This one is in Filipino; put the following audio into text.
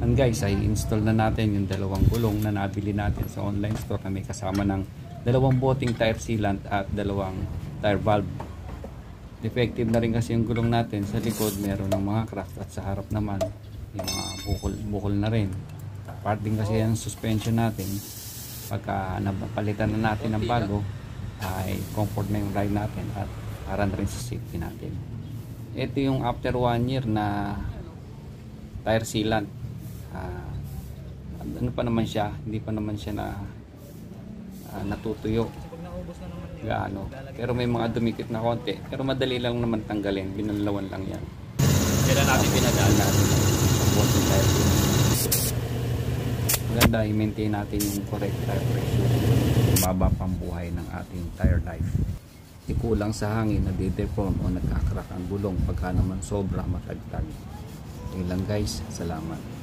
And guys, ay install na natin yung dalawang gulong na nabili natin sa online store na may kasama ng dalawang boteng tire sealant at dalawang tire valve. Defective na rin kasi yung gulong natin sa likod, meron ng mga cracks, at sa harap naman yung mga bukol na rin. Part din kasi yung suspension natin. Pagka napalitan na natin ng bago, ay comfort na yung ride natin at para na rin sa safety natin. Ito yung after 1 year na tire sealant. Ano pa naman siya, hindi pa naman siya na natutuyo gaano, pero may mga dumikit na konti, pero madali lang naman tanggalin, binalawan lang yan. Kailan natin pinadaan natin maganda i-maintain natin yung correct tire pressure, mababa pang buhay ng ating tire life. Ikulang sa hangin, nade-deform o nagkakrak ang gulong pagka naman sobra matagtag. Yun lang guys, salamat.